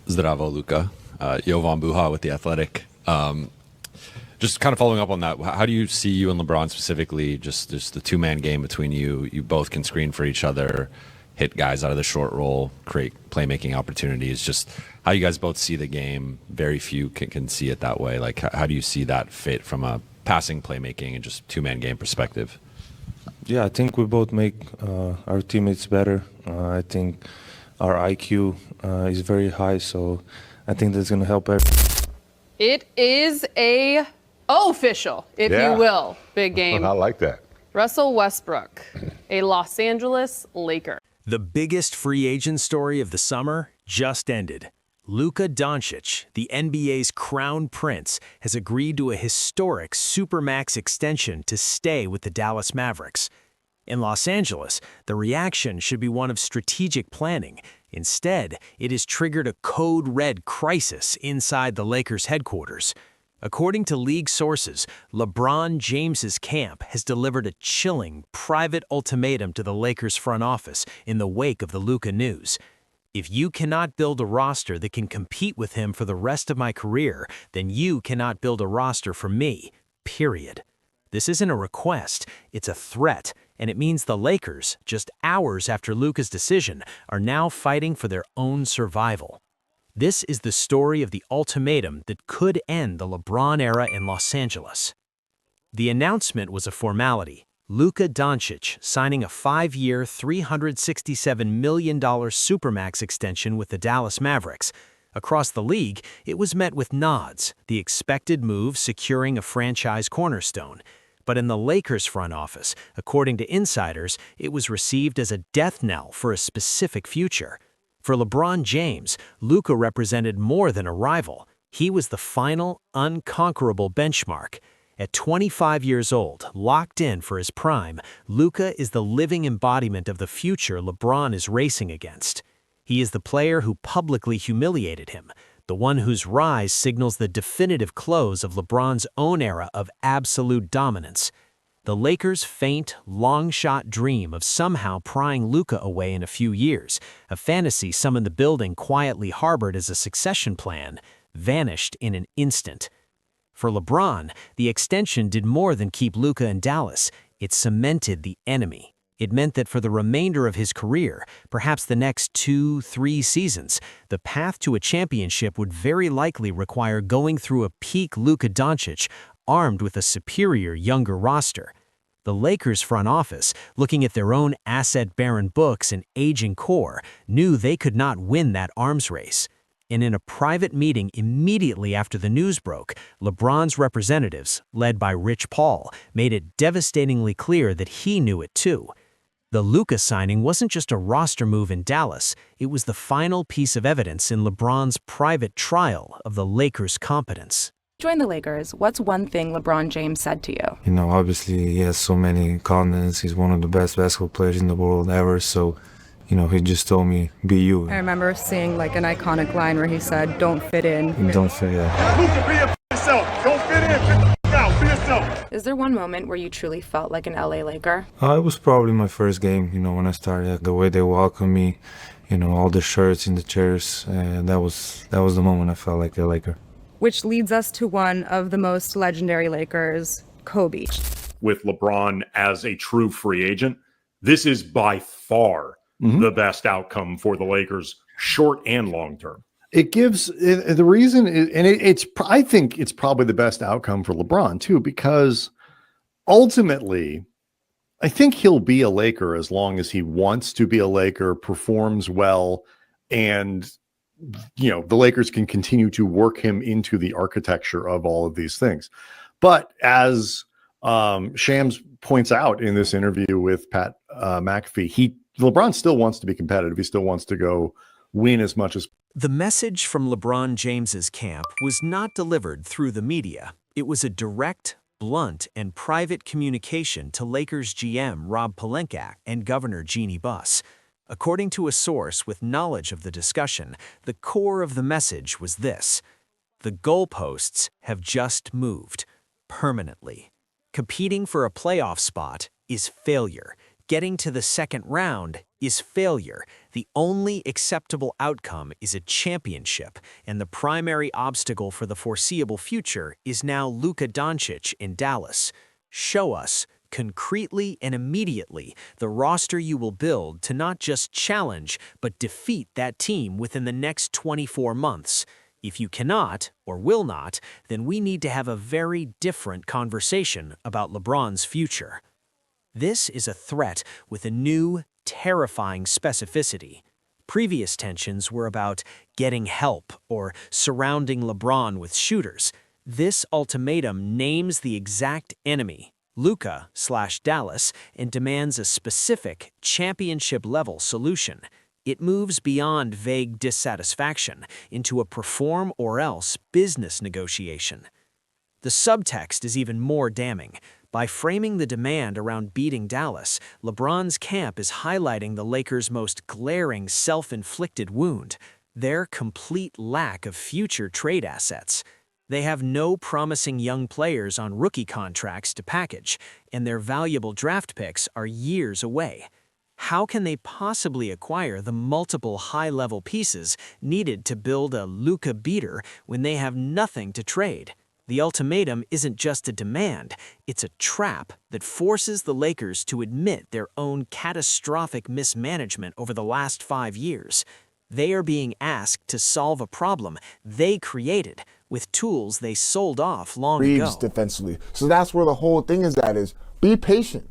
Zdravo, Luka. Jovan Buha with The Athletic. Just kind of following up on that, how do you see you and LeBron specifically, just the two-man game between you? You both can screen for each other, hit guys out of the short roll, create playmaking opportunities. Just how you guys both see the game. Very few can see it that way. Like, how do you see that fit from a passing, playmaking, and just two-man game perspective? Yeah, I think we both make our teammates better. I think our IQ is very high, so I think that's going to help everyone. It is a official, if you will, big game. I like that. Russell Westbrook, a Los Angeles Laker. The biggest free agent story of the summer just ended. Luka Dončić, the NBA's crown prince, has agreed to a historic Supermax extension to stay with the Dallas Mavericks. In Los Angeles, the reaction should be one of strategic planning. Instead, it has triggered a code red crisis inside the Lakers' headquarters. According to league sources, LeBron James's camp has delivered a chilling, private ultimatum to the Lakers' front office in the wake of the Luka news. If you cannot build a roster that can compete with him for the rest of my career, then you cannot build a roster for me, period. This isn't a request, it's a threat, and it means the Lakers, just hours after Luka's decision, are now fighting for their own survival. This is the story of the ultimatum that could end the LeBron era in Los Angeles. The announcement was a formality. Luka Dončić signing a 5-year, $367 million Supermax extension with the Dallas Mavericks. Across the league, it was met with nods, the expected move securing a franchise cornerstone. But in the Lakers front office, according to insiders, it was received as a death knell for a specific future. For LeBron James, Luka represented more than a rival. He was the final, unconquerable benchmark. At 25 years old, locked in for his prime, Luka is the living embodiment of the future LeBron is racing against. He is the player who publicly humiliated him, the one whose rise signals the definitive close of LeBron's own era of absolute dominance. The Lakers' faint, long-shot dream of somehow prying Luka away in a few years, a fantasy some in the building quietly harbored as a succession plan, vanished in an instant. For LeBron, the extension did more than keep Luka in Dallas. It cemented the enemy. It meant that for the remainder of his career, perhaps the next 2-3 seasons, the path to a championship would very likely require going through a peak Luka Dončić armed with a superior younger roster. The Lakers front office, looking at their own asset-barren books and aging core, knew they could not win that arms race. And in a private meeting immediately after the news broke, LeBron's representatives, led by Rich Paul, made it devastatingly clear that he knew it too. The Luka signing wasn't just a roster move in Dallas, it was the final piece of evidence in LeBron's private trial of the Lakers' competence. Join the Lakers. What's one thing LeBron James said to you? You know, obviously he has so many confidence. He's one of the best basketball players in the world ever. So, you know, he just told me, be you. I remember seeing like an iconic line where he said, don't fit in. Don't fit in. Be yourself. Don't fit in. Be yourself. Is there one moment where you truly felt like an LA Laker? It was probably my first game, you know, when I started. The way they welcomed me, you know, all the shirts in the chairs. And that was the moment I felt like a Laker. Which leads us to one of the most legendary Lakers, Kobe. With LeBron as a true free agent, this is by far the best outcome for the Lakers, short and long term. It gives the reason, and I think it's probably the best outcome for LeBron too, because ultimately, I think he'll be a Laker as long as he wants to be a Laker, performs well, and you know, the Lakers can continue to work him into the architecture of all of these things. But as Shams points out in this interview with Pat McAfee, LeBron still wants to be competitive. He still wants to go win as much as. The message from LeBron James's camp was not delivered through the media. It was a direct, blunt, and private communication to Lakers GM Rob Pelinka and Governor Jeannie Buss. According to a source with knowledge of the discussion, the core of the message was this: the goalposts have just moved, permanently. Competing for a playoff spot is failure. Getting to the second round is failure. The only acceptable outcome is a championship, and the primary obstacle for the foreseeable future is now Luka Dončić in Dallas. Show us, concretely and immediately, the roster you will build to not just challenge, but defeat that team within the next 24 months. If you cannot, or will not, then we need to have a very different conversation about LeBron's future. This is a threat with a new, terrifying specificity. Previous tensions were about getting help or surrounding LeBron with shooters. This ultimatum names the exact enemy, Luka/Dallas, and demands a specific, championship-level solution. It moves beyond vague dissatisfaction into a perform-or-else business negotiation. The subtext is even more damning. By framing the demand around beating Dallas, LeBron's camp is highlighting the Lakers' most glaring self-inflicted wound, their complete lack of future trade assets. They have no promising young players on rookie contracts to package, and their valuable draft picks are years away. How can they possibly acquire the multiple high-level pieces needed to build a Luka beater when they have nothing to trade? The ultimatum isn't just a demand, it's a trap that forces the Lakers to admit their own catastrophic mismanagement over the last 5 years. They are being asked to solve a problem they created with tools they sold off long ago. Defensively. So that's where the whole thing is at, is be patient.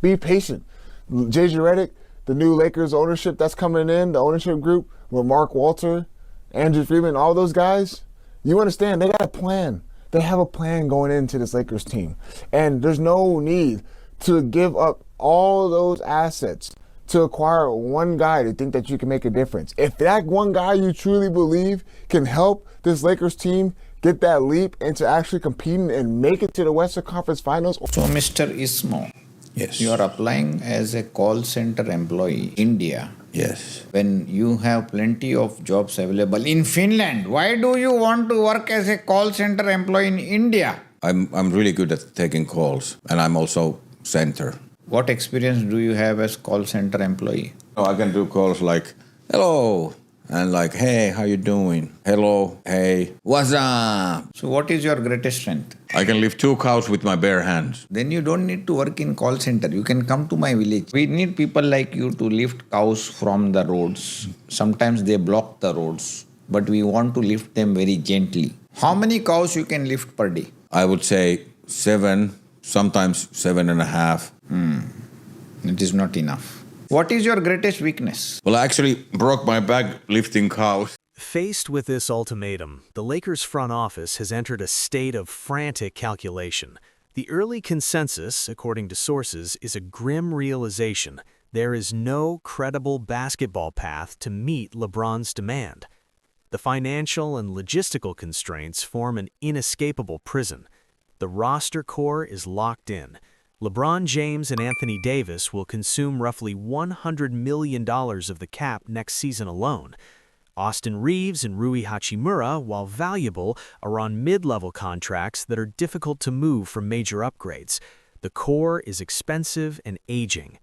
Be patient. JJ Redick, the new Lakers ownership that's coming in, the ownership group with Mark Walter, Andrew Friedman, all those guys, you understand, they got a plan. They have a plan going into this Lakers team. And there's no need to give up all those assets to acquire one guy to think that you can make a difference. If that one guy you truly believe can help this Lakers team get that leap into actually competing and make it to the Western Conference Finals. So, Mr. Ismo, yes, you are applying as a call center employee in India. Yes. When you have plenty of jobs available in Finland, why do you want to work as a call center employee in India? I'm really good at taking calls, and I'm also center. What experience do you have as call center employee? Oh, I can do calls like, hello, and like, hey, how you doing? Hello, hey, what's up? So what is your greatest strength? I can lift 2 cows with my bare hands. Then you don't need to work in call center. You can come to my village. We need people like you to lift cows from the roads. Sometimes they block the roads, but we want to lift them very gently. How many cows you can lift per day? I would say 7, sometimes 7.5. It is not enough. What is your greatest weakness? Well, I actually broke my back lifting cows. Faced with this ultimatum, the Lakers front office has entered a state of frantic calculation. The early consensus, according to sources, is a grim realization. There is no credible basketball path to meet LeBron's demand. The financial and logistical constraints form an inescapable prison. The roster core is locked in. LeBron James and Anthony Davis will consume roughly $100 million of the cap next season alone. Austin Reeves and Rui Hachimura, while valuable, are on mid-level contracts that are difficult to move for major upgrades. The core is expensive and aging.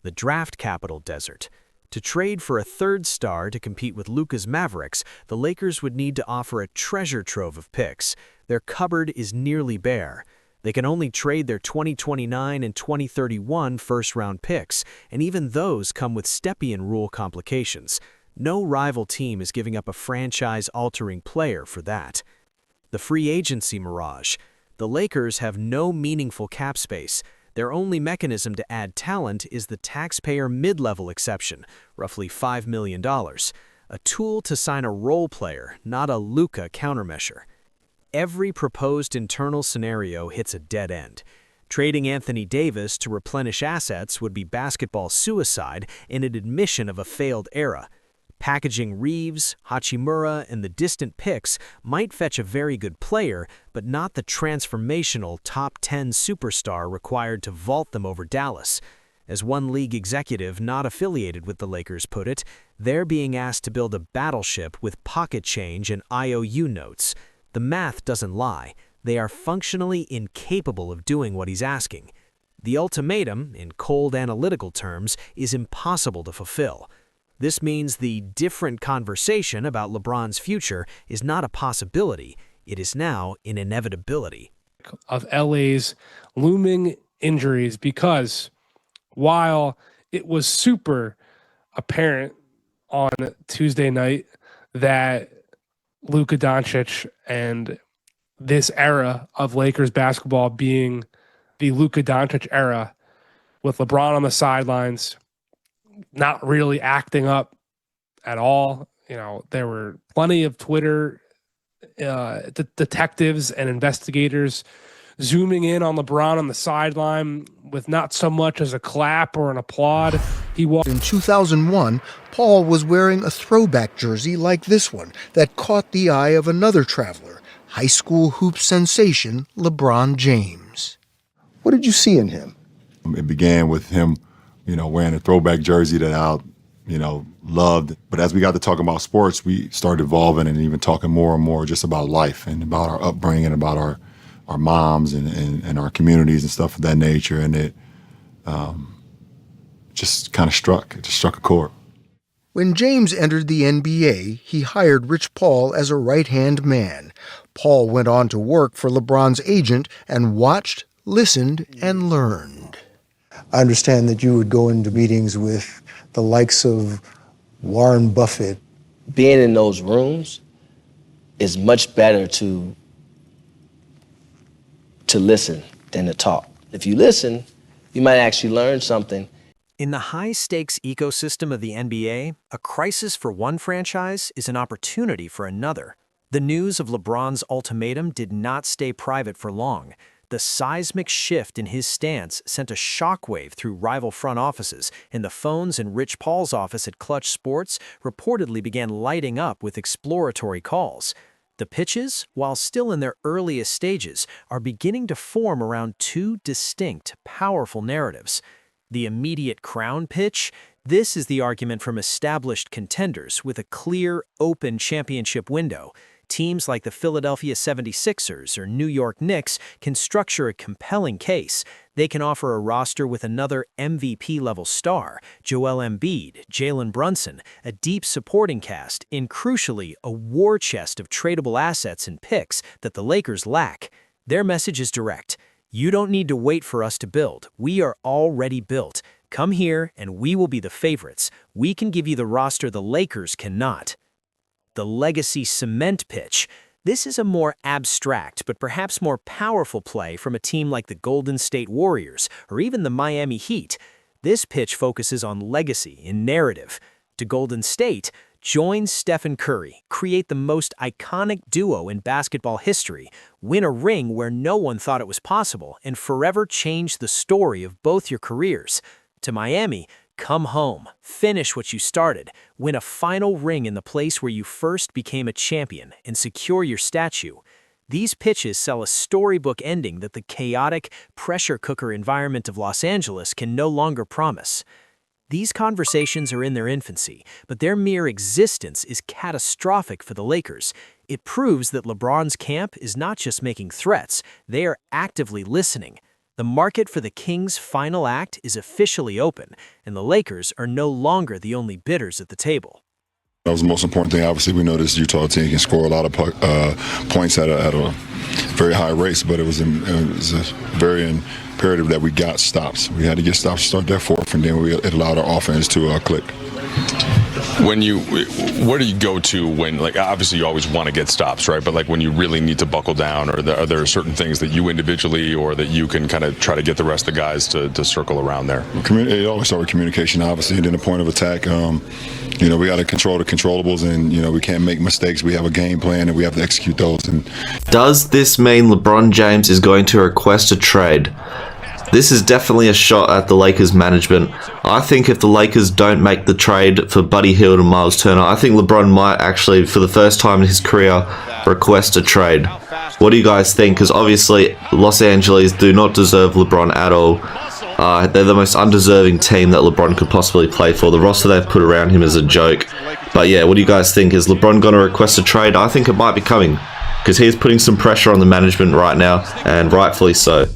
The draft capital desert. To trade for a third star to compete with Luka's Mavericks, the Lakers would need to offer a treasure trove of picks. Their cupboard is nearly bare. They can only trade their 2029 and 2031 first-round picks, and even those come with Stepien rule complications. No rival team is giving up a franchise-altering player for that. The free agency mirage. The Lakers have no meaningful cap space. Their only mechanism to add talent is the taxpayer mid-level exception, roughly $5 million, a tool to sign a role player, not a Luka countermeasure. Every proposed internal scenario hits a dead end. Trading Anthony Davis to replenish assets would be basketball suicide and an admission of a failed era. Packaging Reeves, Hachimura, and the distant picks might fetch a very good player, but not the transformational top 10 superstar required to vault them over Dallas. As one league executive not affiliated with the Lakers put it, they're being asked to build a battleship with pocket change and IOU notes. The math doesn't lie. They are functionally incapable of doing what he's asking. The ultimatum, in cold analytical terms, is impossible to fulfill. This means the different conversation about LeBron's future is not a possibility, it is now an inevitability. Of LA's looming injuries, because while it was super apparent on Tuesday night that Luka Dončić and this era of Lakers basketball being the Luka Dončić era, with LeBron on the sidelines, not really acting up at all. You know, there were plenty of Twitter detectives and investigators zooming in on LeBron on the sideline with not so much as a clap or an applaud. In 2001, Paul was wearing a throwback jersey like this one that caught the eye of another traveler, high school hoop sensation LeBron James. What did you see in him? It began with him, wearing a throwback jersey that I, loved. But as we got to talking about sports, we started evolving and even talking more and more just about life and about our upbringing, about our moms and our communities and stuff of that nature. And it just kind of struck a chord. When James entered the NBA, he hired Rich Paul as a right-hand man. Paul went on to work for LeBron's agent and watched, listened, and learned. I understand that you would go into meetings with the likes of Warren Buffett. Being in those rooms is much better to listen than to talk. If you listen, you might actually learn something. In the high-stakes ecosystem of the NBA, a crisis for one franchise is an opportunity for another. The news of LeBron's ultimatum did not stay private for long. The seismic shift in his stance sent a shockwave through rival front offices, and the phones in Rich Paul's office at Clutch Sports reportedly began lighting up with exploratory calls. The pitches, while still in their earliest stages, are beginning to form around two distinct, powerful narratives. The immediate crown pitch, this is the argument from established contenders with a clear, open championship window. Teams like the Philadelphia 76ers or New York Knicks can structure a compelling case. They can offer a roster with another MVP-level star, Joel Embiid, Jalen Brunson, a deep supporting cast, and crucially, a war chest of tradable assets and picks that the Lakers lack. Their message is direct. You don't need to wait for us to build. We are already built. Come here and we will be the favorites. We can give you the roster the Lakers cannot. The legacy cement pitch. This is a more abstract but perhaps more powerful play from a team like the Golden State Warriors or even the Miami Heat. This pitch focuses on legacy and narrative. To Golden State, join Stephen Curry, create the most iconic duo in basketball history, win a ring where no one thought it was possible, and forever change the story of both your careers. To Miami, come home, finish what you started, win a final ring in the place where you first became a champion, and secure your statue. These pitches sell a storybook ending that the chaotic, pressure cooker environment of Los Angeles can no longer promise. These conversations are in their infancy, but their mere existence is catastrophic for the Lakers. It proves that LeBron's camp is not just making threats, they are actively listening. The market for the Kings' final act is officially open, and the Lakers are no longer the only bidders at the table. That was the most important thing. Obviously, we know this Utah team can score a lot of points at a very high rates, but it was very imperative that we got stops. We had to get stops to start that fourth, and then it allowed our offense to click. Where do you go to when, obviously you always want to get stops, right? But when you really need to buckle down, or are there certain things that you individually or that you can kind of try to get the rest of the guys to circle around there? It always starts with communication, obviously, and then the point of attack. We got to control the controllables, and we can't make mistakes. We have a game plan, and we have to execute those. Does this mean LeBron James is going to request a trade? This is definitely a shot at the Lakers management. I think if the Lakers don't make the trade for Buddy Hield and Miles Turner, I think LeBron might actually, for the first time in his career, request a trade. What do you guys think? Because obviously, Los Angeles do not deserve LeBron at all. They're the most undeserving team that LeBron could possibly play for. The roster they've put around him is a joke. But yeah, what do you guys think? Is LeBron going to request a trade? I think it might be coming, because he's putting some pressure on the management right now, and rightfully so.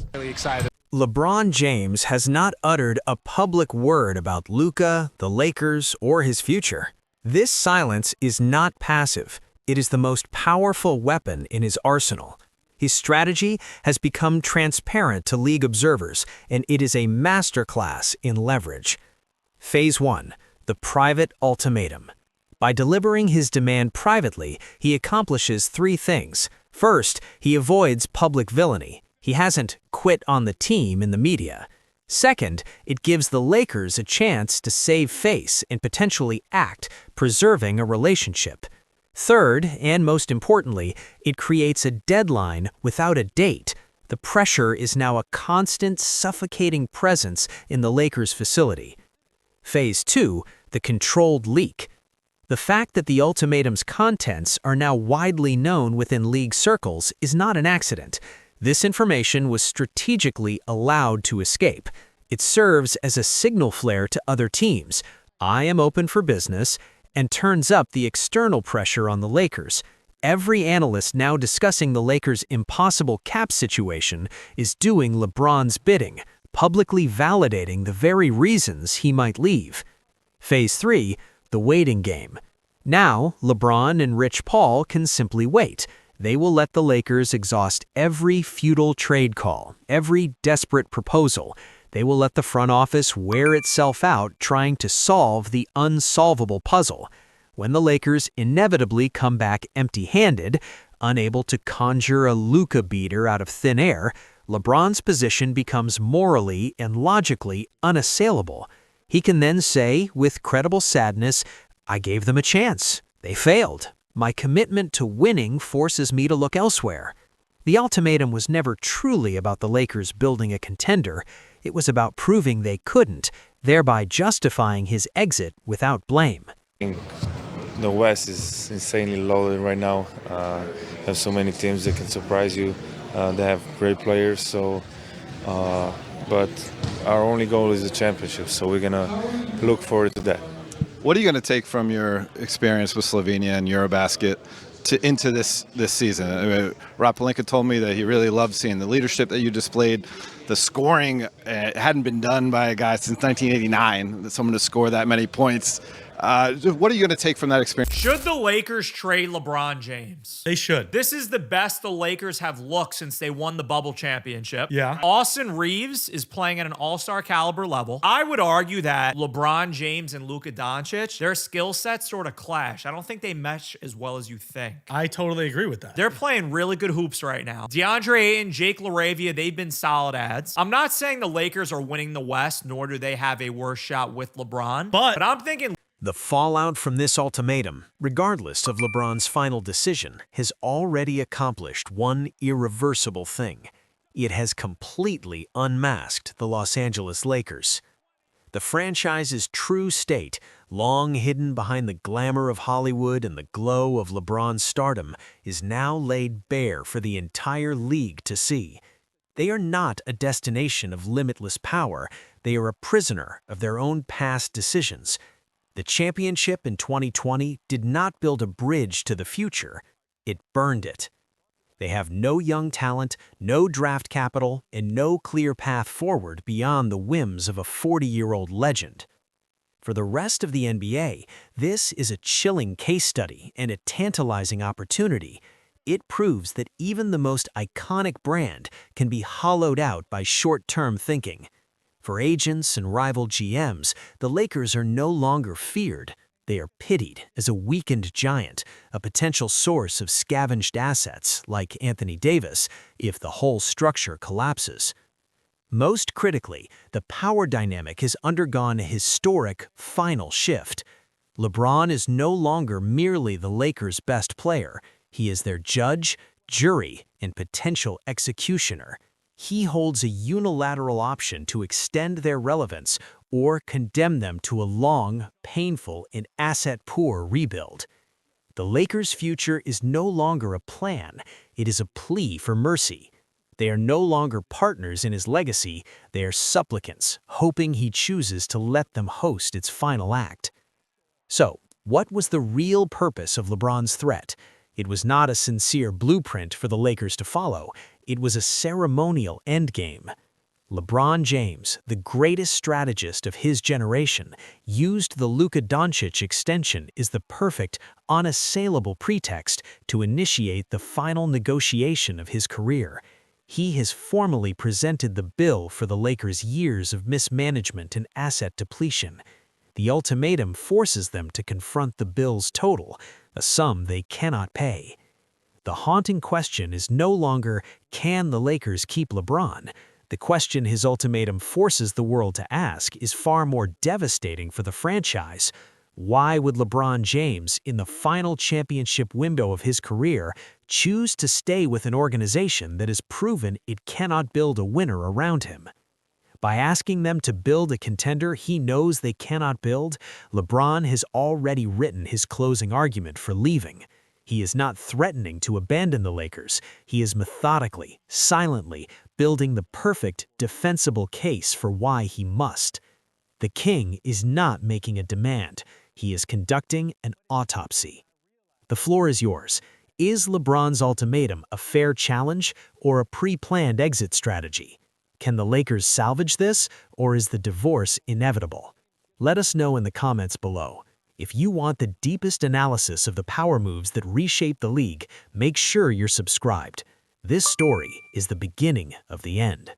LeBron James has not uttered a public word about Luka, the Lakers, or his future. This silence is not passive. It is the most powerful weapon in his arsenal. His strategy has become transparent to league observers, and it is a masterclass in leverage. Phase 1. The private ultimatum. By delivering his demand privately, he accomplishes 3 things. First, he avoids public villainy. He hasn't quit on the team in the media. Second, it gives the Lakers a chance to save face and potentially act, preserving a relationship. Third, and most importantly, it creates a deadline without a date. The pressure is now a constant, suffocating presence in the Lakers' facility. Phase 2, the controlled leak. The fact that the ultimatum's contents are now widely known within league circles is not an accident. This information was strategically allowed to escape. It serves as a signal flare to other teams. I am open for business, and turns up the external pressure on the Lakers. Every analyst now discussing the Lakers' impossible cap situation is doing LeBron's bidding, publicly validating the very reasons he might leave. Phase 3, the waiting game. Now, LeBron and Rich Paul can simply wait. They will let the Lakers exhaust every futile trade call, every desperate proposal. They will let the front office wear itself out trying to solve the unsolvable puzzle. When the Lakers inevitably come back empty-handed, unable to conjure a Luka beater out of thin air, LeBron's position becomes morally and logically unassailable. He can then say, with credible sadness, "I gave them a chance. They failed. My commitment to winning forces me to look elsewhere." The ultimatum was never truly about the Lakers building a contender. It was about proving they couldn't, thereby justifying his exit without blame. The West is insanely loaded right now. There's so many teams that can surprise you. They have great players, but our only goal is the championship, so we're gonna look forward to that. What are you going to take from your experience with Slovenia and Eurobasket into this season? I mean, Rob Pelinka told me that he really loved seeing the leadership that you displayed. The scoring hadn't been done by a guy since 1989, someone to score that many points. What are you going to take from that experience? Should the Lakers trade LeBron James? They should. This is the best the Lakers have looked since they won the bubble championship. Yeah. Austin Reeves is playing at an all-star caliber level. I would argue that LeBron James and Luka Dončić, their skill sets sort of clash. I don't think they mesh as well as you think. I totally agree with that. They're playing really good hoops right now. DeAndre Ayton, Jake LaRavia, they've been solid ads. I'm not saying the Lakers are winning the West, nor do they have a worse shot with LeBron. But I'm thinking the fallout from this ultimatum, regardless of LeBron's final decision, has already accomplished one irreversible thing. It has completely unmasked the Los Angeles Lakers. The franchise's true state, long hidden behind the glamour of Hollywood and the glow of LeBron's stardom, is now laid bare for the entire league to see. They are not a destination of limitless power. They are a prisoner of their own past decisions. The championship in 2020 did not build a bridge to the future. It burned it. They have no young talent, no draft capital, and no clear path forward beyond the whims of a 40-year-old legend. For the rest of the NBA, this is a chilling case study and a tantalizing opportunity. It proves that even the most iconic brand can be hollowed out by short-term thinking. For agents and rival GMs, the Lakers are no longer feared. They are pitied as a weakened giant, a potential source of scavenged assets like Anthony Davis if the whole structure collapses. Most critically, the power dynamic has undergone a historic final shift. LeBron is no longer merely the Lakers' best player. He is their judge, jury, and potential executioner. He holds a unilateral option to extend their relevance or condemn them to a long, painful, and asset-poor rebuild. The Lakers' future is no longer a plan. It is a plea for mercy. They are no longer partners in his legacy. They are supplicants, hoping he chooses to let them host its final act. So, what was the real purpose of LeBron's threat? It was not a sincere blueprint for the Lakers to follow. It was a ceremonial endgame. LeBron James, the greatest strategist of his generation, used the Luka Dončić extension as the perfect, unassailable pretext to initiate the final negotiation of his career. He has formally presented the bill for the Lakers' years of mismanagement and asset depletion. The ultimatum forces them to confront the bill's total, a sum they cannot pay. The haunting question is no longer, can the Lakers keep LeBron? The question his ultimatum forces the world to ask is far more devastating for the franchise. Why would LeBron James, in the final championship window of his career, choose to stay with an organization that has proven it cannot build a winner around him? By asking them to build a contender he knows they cannot build, LeBron has already written his closing argument for leaving. He is not threatening to abandon the Lakers. He is methodically, silently, building the perfect, defensible case for why he must. The king is not making a demand. He is conducting an autopsy. The floor is yours. Is LeBron's ultimatum a fair challenge or a pre-planned exit strategy? Can the Lakers salvage this, or is the divorce inevitable? Let us know in the comments below. If you want the deepest analysis of the power moves that reshape the league, make sure you're subscribed. This story is the beginning of the end.